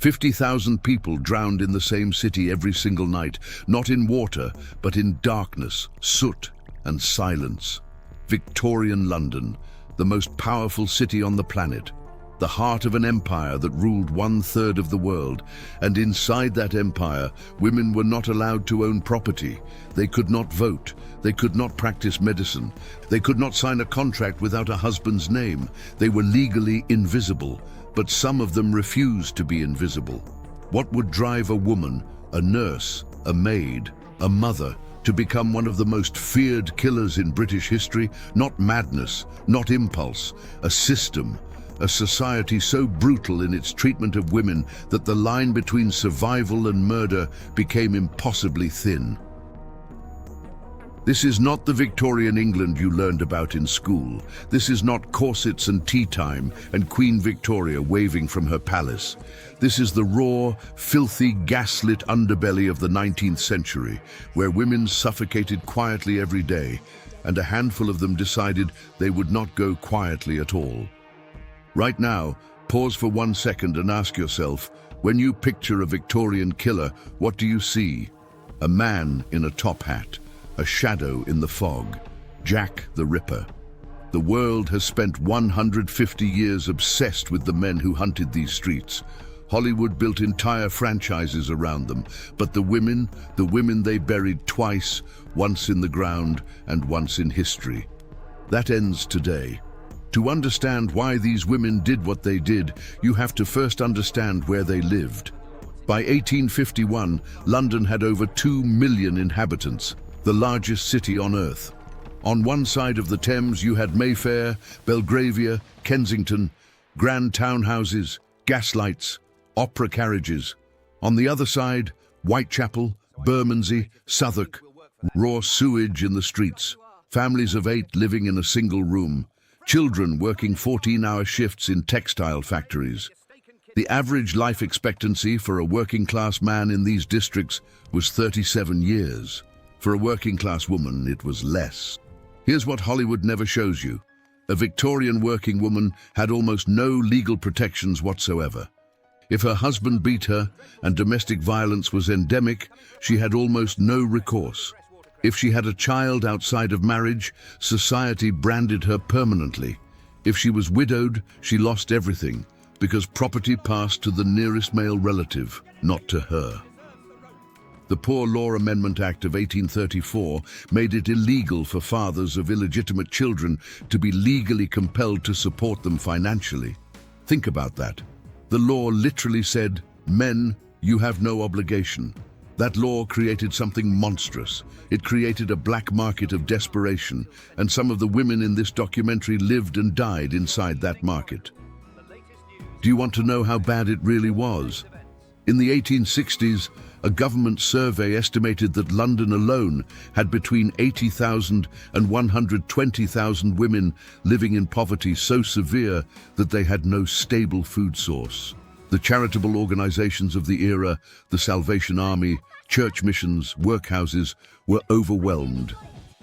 50,000 people drowned in the same city every single night, not in water, but in darkness, soot, and silence. Victorian London, the most powerful city on the planet, the heart of an empire that ruled 1/3 of the world, and inside that empire, women were not allowed to own property. They could not vote. They could not practice medicine. They could not sign a contract without a husband's name. They were legally invisible, but some of them refused to be invisible. What would drive a woman, a nurse, a maid, a mother, to become one of the most feared killers in British history? Not madness, not impulse, a system. A society so brutal in its treatment of women that the line between survival and murder became impossibly thin. This is not the Victorian England you learned about in school. This is not corsets and tea time and Queen Victoria waving from her palace. This is the raw, filthy, gaslit underbelly of the 19th century, where women suffocated quietly every day, and a handful of them decided they would not go quietly at all. Right now, pause for 1 second and ask yourself, when you picture a Victorian killer, what do you see? A man in a top hat, a shadow in the fog, Jack the Ripper. The world has spent 150 years obsessed with the men who hunted these streets. Hollywood built entire franchises around them, but the women they buried twice, once in the ground and once in history. That ends today. To understand why these women did what they did, you have to first understand where they lived. By 1851, London had over 2 million inhabitants, the largest city on Earth. On one side of the Thames, you had Mayfair, Belgravia, Kensington, grand townhouses, gaslights, opera carriages. On the other side, Whitechapel, Bermondsey, Southwark, raw sewage in the streets, families of 8 living in a single room, children working 14-hour shifts in textile factories. The average life expectancy for a working-class man in these districts was 37 years. For a working-class woman, it was less. Here's what Hollywood never shows you. A Victorian working woman had almost no legal protections whatsoever. If her husband beat her and domestic violence was endemic, she had almost no recourse. If she had a child outside of marriage, society branded her permanently. If she was widowed, she lost everything, because property passed to the nearest male relative, not to her. The Poor Law Amendment Act of 1834 made it illegal for fathers of illegitimate children to be legally compelled to support them financially. Think about that. The law literally said, "Men, you have no obligation." That law created something monstrous. It created a black market of desperation, and some of the women in this documentary lived and died inside that market. Do you want to know how bad it really was? In the 1860s, a government survey estimated that London alone had between 80,000 and 120,000 women living in poverty so severe that they had no stable food source. The charitable organizations of the era, the Salvation Army, church missions, workhouses, were overwhelmed.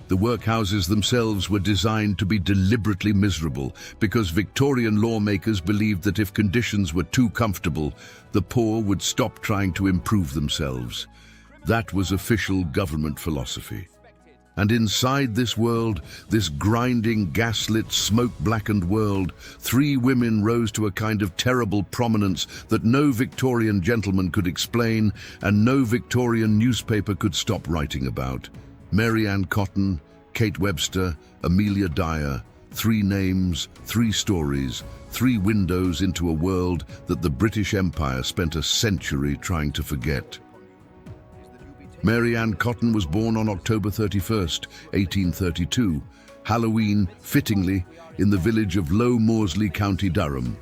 The workhouses themselves were designed to be deliberately miserable because Victorian lawmakers believed that if conditions were too comfortable, the poor would stop trying to improve themselves. That was official government philosophy. And inside this world, this grinding, gaslit, smoke-blackened world, 3 women rose to a kind of terrible prominence that no Victorian gentleman could explain and no Victorian newspaper could stop writing about. Mary Ann Cotton, Kate Webster, Amelia Dyer, 3 names, 3 stories, 3 windows into a world that the British Empire spent a century trying to forget. Mary Ann Cotton was born on October 31st, 1832, Halloween, fittingly, in the village of Low Moorsley, County Durham.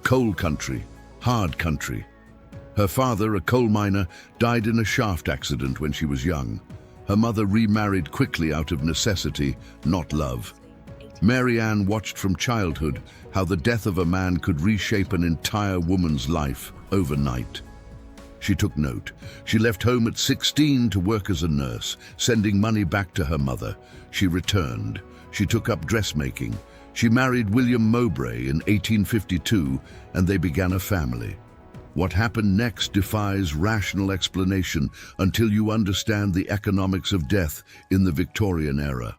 Coal country, hard country. Her father, a coal miner, died in a shaft accident when she was young. Her mother remarried quickly out of necessity, not love. Mary Ann watched from childhood how the death of a man could reshape an entire woman's life overnight. She took note. She left home at 16 to work as a nurse, sending money back to her mother. She returned. She took up dressmaking. She married William Mowbray in 1852, and they began a family. What happened next defies rational explanation until you understand the economics of death in the Victorian era.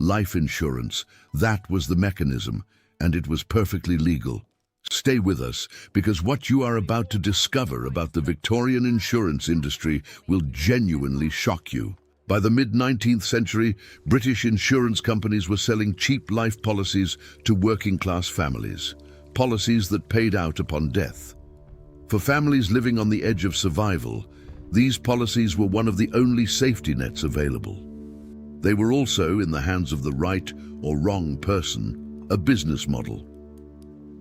Life insurance, that was the mechanism, and it was perfectly legal. Stay with us, because what you are about to discover about the Victorian insurance industry will genuinely shock you. By the mid-19th century, British insurance companies were selling cheap life policies to working-class families, policies that paid out upon death. For families living on the edge of survival, these policies were one of the only safety nets available. They were also, in the hands of the right or wrong person, a business model.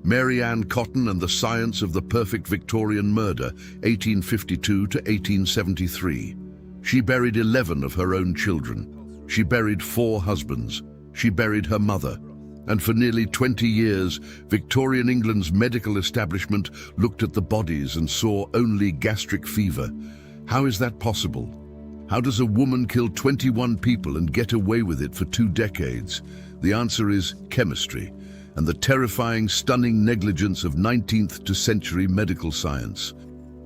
Mary Ann Cotton and the Science of the Perfect Victorian Murder, 1852 to 1873. She buried 11 of her own children. She buried 4 husbands. She buried her mother. And for nearly 20 years, Victorian England's medical establishment looked at the bodies and saw only gastric fever. How is that possible? How does a woman kill 21 people and get away with it for 2 decades? The answer is chemistry and the terrifying, stunning negligence of 19th century medical science.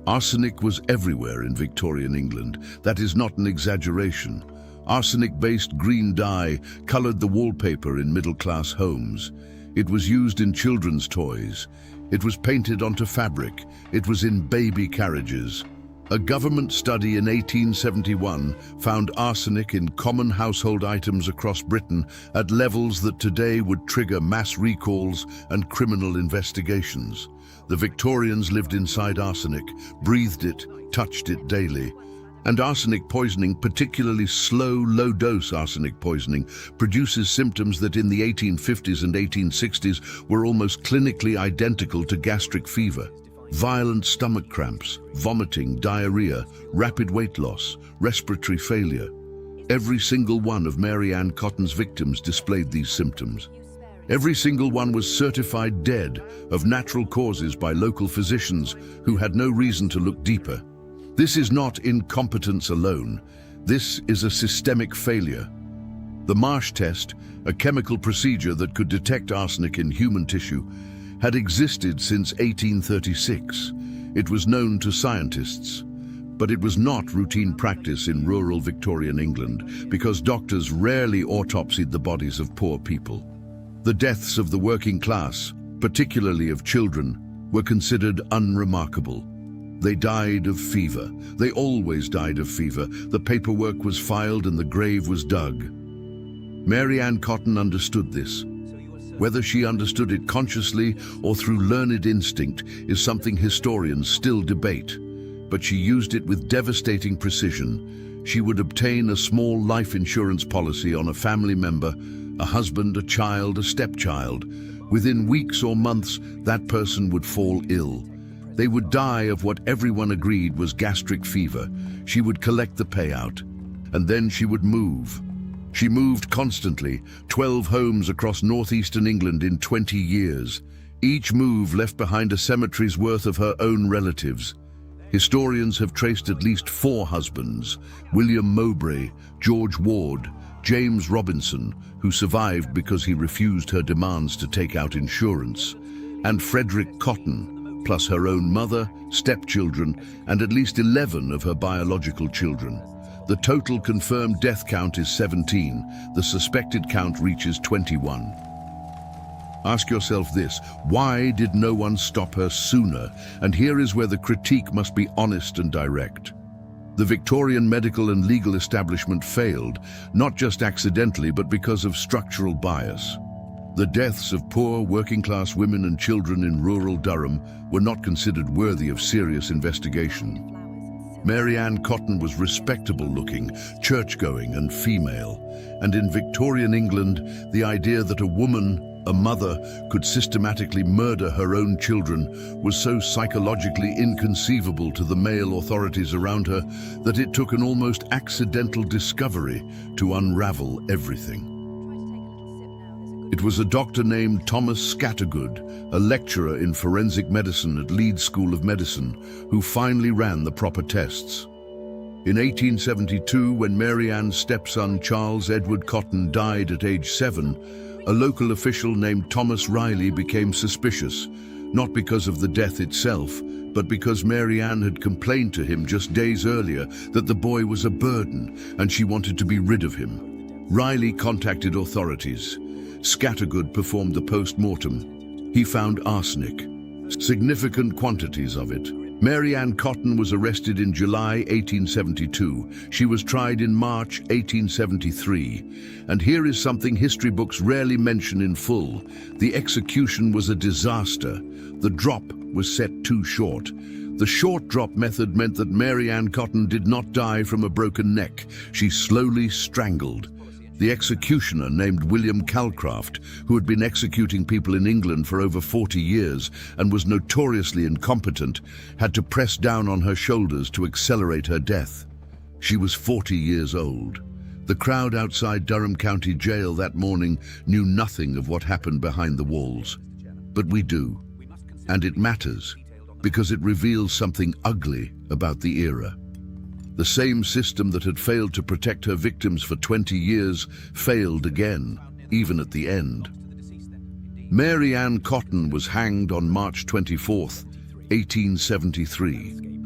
Arsenic was everywhere in Victorian England. That is not an exaggeration. Arsenic-based green dye colored the wallpaper in middle-class homes. It was used in children's toys. It was painted onto fabric. It was in baby carriages. A government study in 1871 found arsenic in common household items across Britain at levels that today would trigger mass recalls and criminal investigations. The Victorians lived inside arsenic, breathed it, touched it daily. And arsenic poisoning, particularly slow, low-dose arsenic poisoning, produces symptoms that in the 1850s and 1860s were almost clinically identical to gastric fever. Violent stomach cramps, vomiting, diarrhea, rapid weight loss, respiratory failure. Every single one of Mary Ann Cotton's victims displayed these symptoms. Every single one was certified dead of natural causes by local physicians who had no reason to look deeper. This is not incompetence alone. This is a systemic failure. The Marsh test, a chemical procedure that could detect arsenic in human tissue, had existed since 1836. It was known to scientists, but it was not routine practice in rural Victorian England because doctors rarely autopsied the bodies of poor people. The deaths of the working class, particularly of children, were considered unremarkable. They died of fever. They always died of fever. The paperwork was filed and the grave was dug. Mary Ann Cotton understood this. Whether she understood it consciously or through learned instinct is something historians still debate. But she used it with devastating precision. She would obtain a small life insurance policy on a family member, a husband, a child, a stepchild. Within weeks or months, that person would fall ill. They would die of what everyone agreed was gastric fever. She would collect the payout, and then she would move. She moved constantly, 12 homes across northeastern England in 20 years. Each move left behind a cemetery's worth of her own relatives. Historians have traced at least 4 husbands: William Mowbray, George Ward, James Robinson, who survived because he refused her demands to take out insurance, and Frederick Cotton, plus her own mother, stepchildren, and at least 11 of her biological children. The total confirmed death count is 17. The suspected count reaches 21. Ask yourself this: why did no one stop her sooner? And here is where the critique must be honest and direct. The Victorian medical and legal establishment failed, not just accidentally, but because of structural bias. The deaths of poor working-class women and children in rural Durham were not considered worthy of serious investigation. Mary Ann Cotton was respectable-looking, church-going and female, and in Victorian England, the idea that a woman, a mother, could systematically murder her own children was so psychologically inconceivable to the male authorities around her that it took an almost accidental discovery to unravel everything. It was a doctor named Thomas Scattergood, a lecturer in forensic medicine at Leeds School of Medicine, who finally ran the proper tests. In 1872, when Mary Ann's stepson Charles Edward Cotton died at age 7, a local official named Thomas Riley became suspicious, not because of the death itself, but because Mary Ann had complained to him just days earlier that the boy was a burden and she wanted to be rid of him. Riley contacted authorities. Scattergood performed the post-mortem. He found arsenic, significant quantities of it. Mary Ann Cotton was arrested in July 1872. She was tried in March 1873. And here is something history books rarely mention in full. The execution was a disaster. The drop was set too short. The short drop method meant that Mary Ann Cotton did not die from a broken neck. She slowly strangled. The executioner, named William Calcraft, who had been executing people in England for over 40 years and was notoriously incompetent, had to press down on her shoulders to accelerate her death. She was 40 years old. The crowd outside Durham County Jail that morning knew nothing of what happened behind the walls. But we do. And it matters, because it reveals something ugly about the era. The same system that had failed to protect her victims for 20 years failed again, even at the end. Mary Ann Cotton was hanged on March 24, 1873.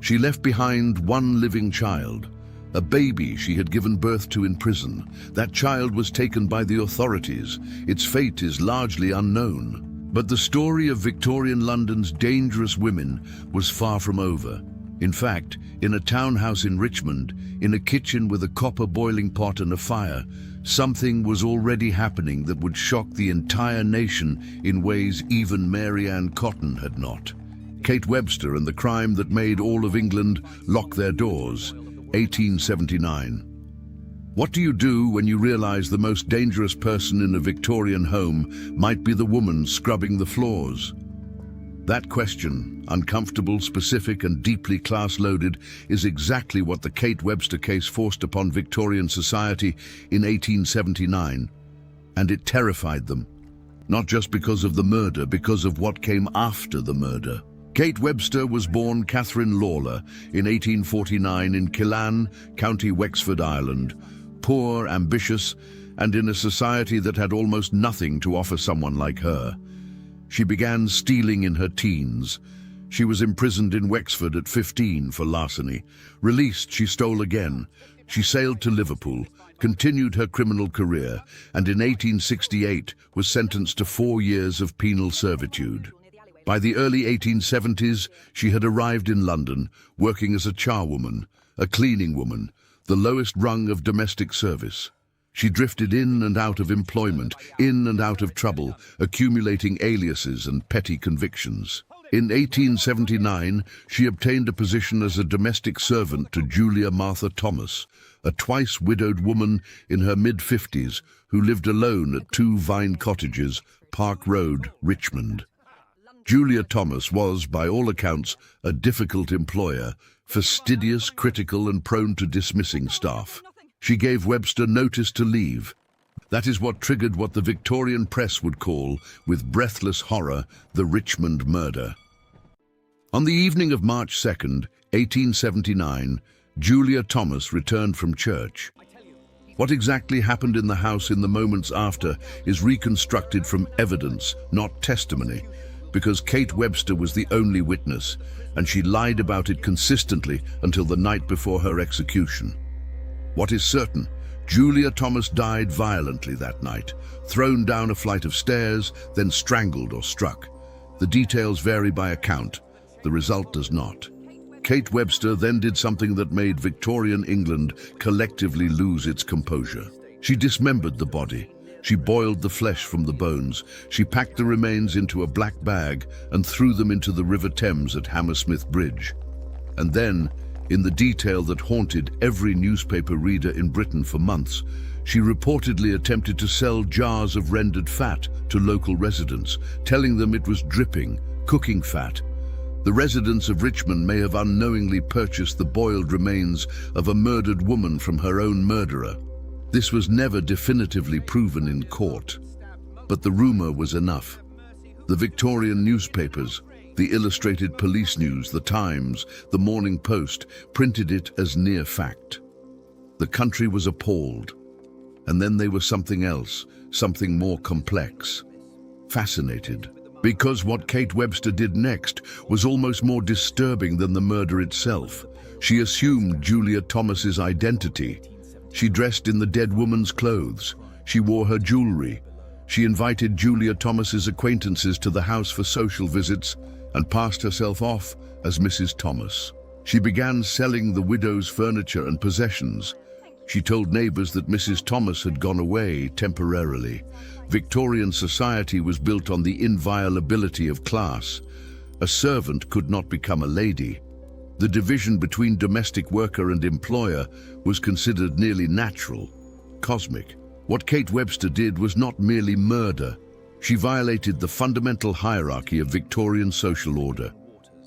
She left behind one living child, a baby she had given birth to in prison. That child was taken by the authorities. Its fate is largely unknown. But the story of Victorian London's dangerous women was far from over. In fact, in a townhouse in Richmond, in a kitchen with a copper boiling pot and a fire, something was already happening that would shock the entire nation in ways even Mary Ann Cotton had not. Kate Webster and the crime that made all of England lock their doors, 1879. What do you do when you realize the most dangerous person in a Victorian home might be the woman scrubbing the floors? That question, uncomfortable, specific, and deeply class-loaded, is exactly what the Kate Webster case forced upon Victorian society in 1879. And it terrified them. Not just because of the murder, because of what came after the murder. Kate Webster was born Catherine Lawler in 1849 in Killan, County Wexford, Ireland. Poor, ambitious, and in a society that had almost nothing to offer someone like her. She began stealing in her teens. She was imprisoned in Wexford at 15 for larceny. Released, she stole again. She sailed to Liverpool, continued her criminal career, and in 1868 was sentenced to 4 years of penal servitude. By the early 1870s, she had arrived in London, working as a charwoman, a cleaning woman, the lowest rung of domestic service. She drifted in and out of employment, in and out of trouble, accumulating aliases and petty convictions. In 1879, she obtained a position as a domestic servant to Julia Martha Thomas, a twice-widowed woman in her mid-50s who lived alone at 2 Vine Cottages, Park Road, Richmond. Julia Thomas was, by all accounts, a difficult employer, fastidious, critical, and prone to dismissing staff. She gave Webster notice to leave. That is what triggered what the Victorian press would call, with breathless horror, the Richmond murder. On the evening of March 2nd, 1879, Julia Thomas returned from church. What exactly happened in the house in the moments after is reconstructed from evidence, not testimony, because Kate Webster was the only witness, and she lied about it consistently until the night before her execution. What is certain, Julia Thomas died violently that night, thrown down a flight of stairs, then strangled or struck. The details vary by account. The result does not. Kate Webster then did something that made Victorian England collectively lose its composure. She dismembered the body. She boiled the flesh from the bones. She packed the remains into a black bag and threw them into the River Thames at Hammersmith Bridge. And then, in the detail that haunted every newspaper reader in Britain for months, she reportedly attempted to sell jars of rendered fat to local residents, telling them it was dripping, cooking fat. The residents of Richmond may have unknowingly purchased the boiled remains of a murdered woman from her own murderer. This was never definitively proven in court, but the rumor was enough. The Victorian newspapers, the Illustrated Police News, the Times, the Morning Post, printed it as near fact. The country was appalled. And then they were something else, something more complex. Fascinated. Because what Kate Webster did next was almost more disturbing than the murder itself. She assumed Julia Thomas's identity. She dressed in the dead woman's clothes. She wore her jewelry. She invited Julia Thomas's acquaintances to the house for social visits and passed herself off as Mrs. Thomas. She began selling the widow's furniture and possessions. She told neighbors that Mrs. Thomas had gone away temporarily. Victorian society was built on the inviolability of class. A servant could not become a lady. The division between domestic worker and employer was considered nearly natural, cosmic. What Kate Webster did was not merely murder. She violated the fundamental hierarchy of Victorian social order.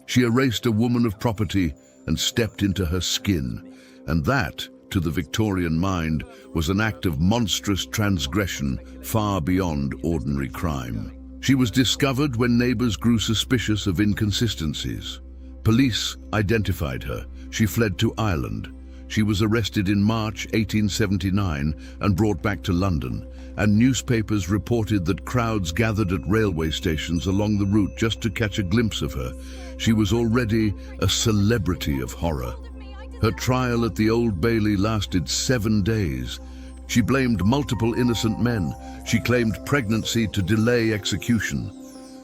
She erased a woman of property and stepped into her skin, and that, to the Victorian mind, was an act of monstrous transgression far beyond ordinary crime. She was discovered when neighbors grew suspicious of inconsistencies. Police identified her. She fled to Ireland. She was arrested in March 1879 and brought back to London, and newspapers reported that crowds gathered at railway stations along the route just to catch a glimpse of her. She was already a celebrity of horror. Her trial at the Old Bailey lasted 7 days. She blamed multiple innocent men. She claimed pregnancy to delay execution.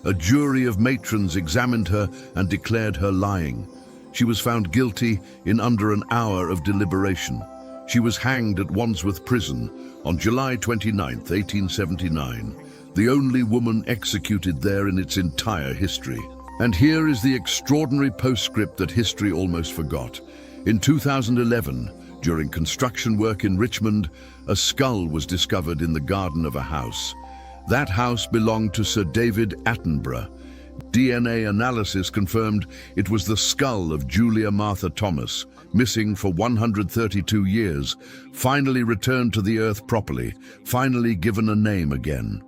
A jury of matrons examined her and declared her lying. She was found guilty in under an hour of deliberation. She was hanged at Wandsworth Prison on July 29, 1879, the only woman executed there in its entire history. And here is the extraordinary postscript that history almost forgot. In 2011, during construction work in Richmond, a skull was discovered in the garden of a house. That house belonged to Sir David Attenborough. DNA analysis confirmed it was the skull of Julia Martha Thomas, missing for 132 years, finally returned to the earth properly, finally given a name again.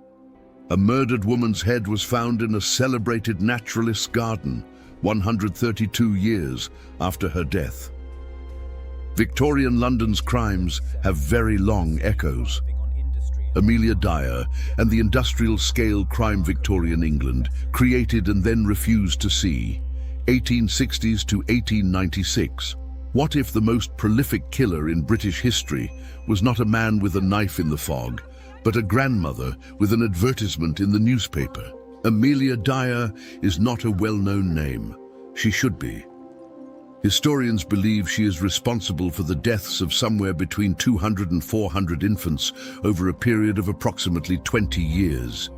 A murdered woman's head was found in a celebrated naturalist's garden, 132 years after her death. Victorian London's crimes have very long echoes. Amelia Dyer and the industrial-scale crime Victorian England, created and then refused to see, 1860s to 1896. What if the most prolific killer in British history was not a man with a knife in the fog, but a grandmother with an advertisement in the newspaper? Amelia Dyer is not a well-known name. She should be. Historians believe she is responsible for the deaths of somewhere between 200 and 400 infants over a period of approximately 20 years.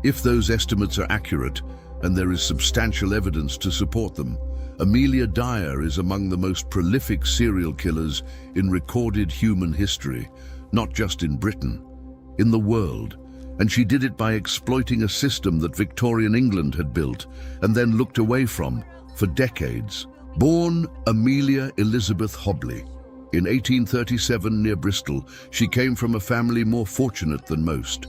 If those estimates are accurate, and there is substantial evidence to support them, Amelia Dyer is among the most prolific serial killers in recorded human history, not just in Britain, in the world. And she did it by exploiting a system that Victorian England had built and then looked away from for decades. Born Amelia Elizabeth Hobley in 1837 near Bristol, she came from a family more fortunate than most.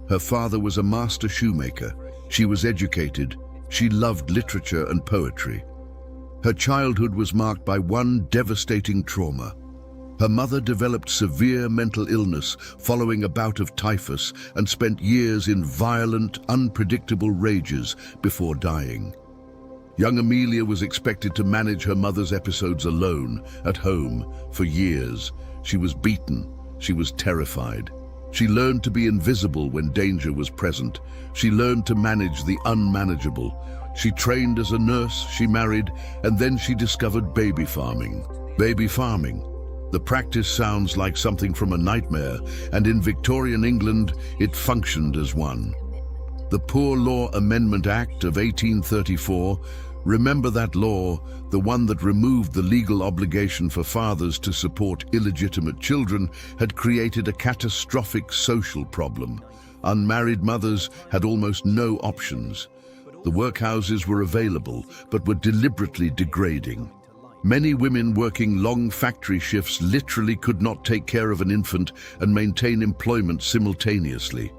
Her father was a master shoemaker. She was educated. She loved literature and poetry. Her childhood was marked by one devastating trauma. Her mother developed severe mental illness following a bout of typhus and spent years in violent, unpredictable rages before dying. Young Amelia was expected to manage her mother's episodes alone, at home, for years. She was beaten. She was terrified. She learned to be invisible when danger was present. She learned to manage the unmanageable. She trained as a nurse, she married, and then she discovered baby farming. Baby farming. The practice sounds like something from a nightmare, and in Victorian England, it functioned as one. The Poor Law Amendment Act of 1834, remember that law, the one that removed the legal obligation for fathers to support illegitimate children, had created a catastrophic social problem. Unmarried mothers had almost no options. The workhouses were available, but were deliberately degrading. Many women working long factory shifts literally could not take care of an infant and maintain employment simultaneously.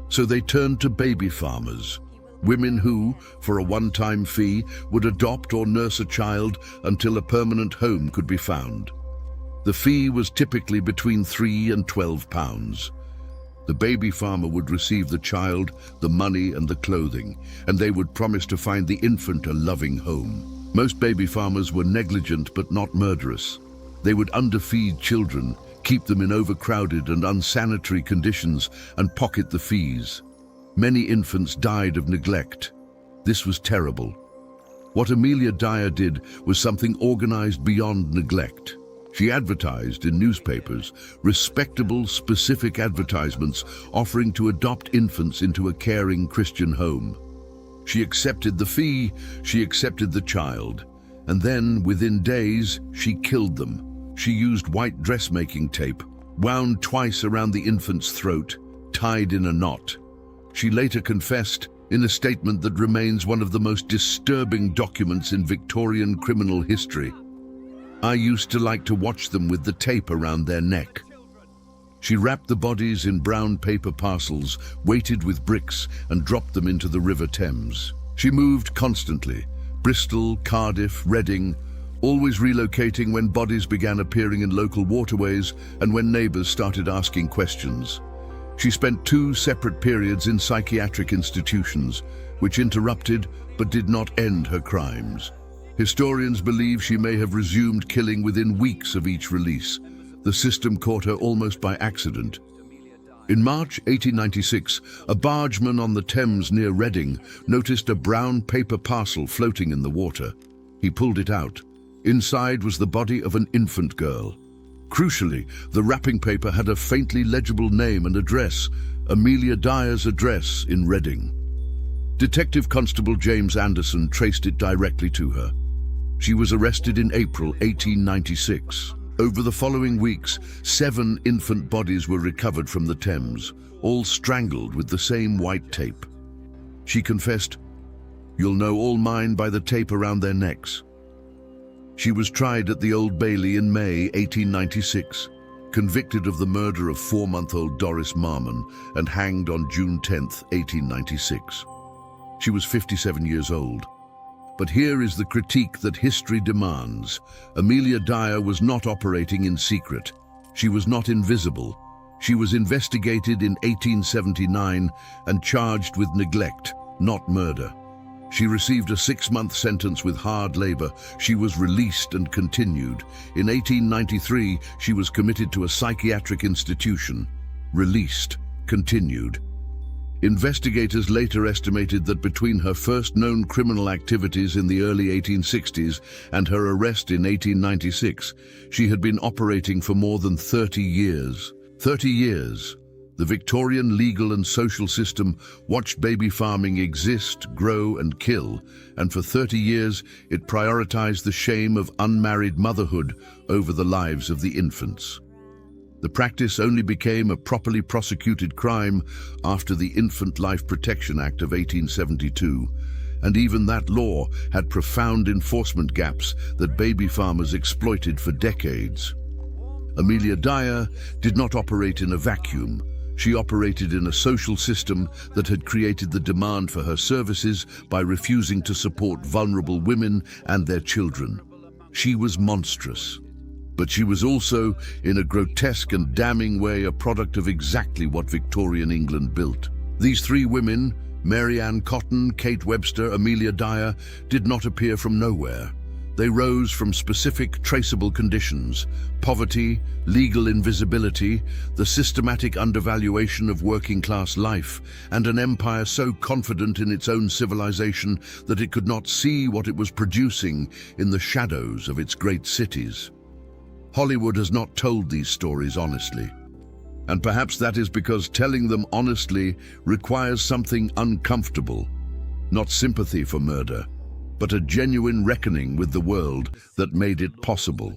So they turned to baby farmers, women who, for a one-time fee, would adopt or nurse a child until a permanent home could be found. The fee was typically between £3 and £12. The baby farmer would receive the child, the money and the clothing, and they would promise to find the infant a loving home. Most baby farmers were negligent but not murderous. They would underfeed children, keep them in overcrowded and unsanitary conditions, and pocket the fees. Many infants died of neglect. This was terrible. What Amelia Dyer did was something organized beyond neglect. She advertised in newspapers, respectable, specific advertisements offering to adopt infants into a caring Christian home. She accepted the fee, she accepted the child, and then, within days, she killed them. She used white dressmaking tape, wound twice around the infant's throat, tied in a knot. She later confessed in a statement that remains one of the most disturbing documents in Victorian criminal history. "I used to like to watch them with the tape around their neck." She wrapped the bodies in brown paper parcels, weighted with bricks, and dropped them into the River Thames. She moved constantly, Bristol, Cardiff, Reading, always relocating when bodies began appearing in local waterways and when neighbours started asking questions. She spent 2 separate periods in psychiatric institutions, which interrupted but did not end her crimes. Historians believe she may have resumed killing within weeks of each release. The system caught her almost by accident. In March 1896, a bargeman on the Thames near Reading noticed a brown paper parcel floating in the water. He pulled it out. Inside was the body of an infant girl. Crucially, the wrapping paper had a faintly legible name and address, Amelia Dyer's address in Reading. Detective Constable James Anderson traced it directly to her. She was arrested in April 1896. Over the following weeks, 7 infant bodies were recovered from the Thames, all strangled with the same white tape. She confessed, "You'll know all mine by the tape around their necks." She was tried at the Old Bailey in May 1896, convicted of the murder of 4-month-old Doris Marmon, and hanged on June 10, 1896. She was 57 years old. But here is the critique that history demands. Amelia Dyer was not operating in secret. She was not invisible. She was investigated in 1879 and charged with neglect, not murder. She received a 6-month sentence with hard labor. She was released and continued. In 1893, she was committed to a psychiatric institution. Released, continued. Investigators later estimated that between her first known criminal activities in the early 1860s and her arrest in 1896, she had been operating for more than 30 years. 30 years. The Victorian legal and social system watched baby farming exist, grow and kill, and for 30 years it prioritized the shame of unmarried motherhood over the lives of the infants. The practice only became a properly prosecuted crime after the Infant Life Protection Act of 1872, and even that law had profound enforcement gaps that baby farmers exploited for decades. Amelia Dyer did not operate in a vacuum. She operated in a social system that had created the demand for her services by refusing to support vulnerable women and their children. She was monstrous. But she was also, in a grotesque and damning way, a product of exactly what Victorian England built. These 3 women, Mary Ann Cotton, Kate Webster, Amelia Dyer, did not appear from nowhere. They rose from specific, traceable conditions: poverty, legal invisibility, the systematic undervaluation of working-class life, and an empire so confident in its own civilization that it could not see what it was producing in the shadows of its great cities. Hollywood has not told these stories honestly. And perhaps that is because telling them honestly requires something uncomfortable, not sympathy for murder, but a genuine reckoning with the world that made it possible.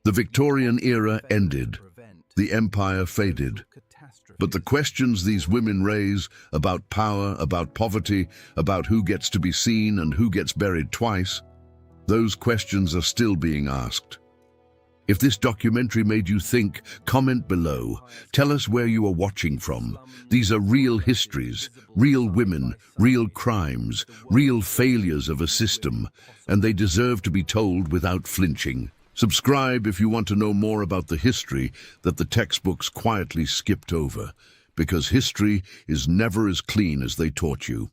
The Victorian era ended. The empire faded. But the questions these women raise about power, about poverty, about who gets to be seen and who gets buried twice, those questions are still being asked. If this documentary made you think, comment below. Tell us where you are watching from. These are real histories, real women, real crimes, real failures of a system, and they deserve to be told without flinching. Subscribe if you want to know more about the history that the textbooks quietly skipped over. because history is never as clean as they taught you.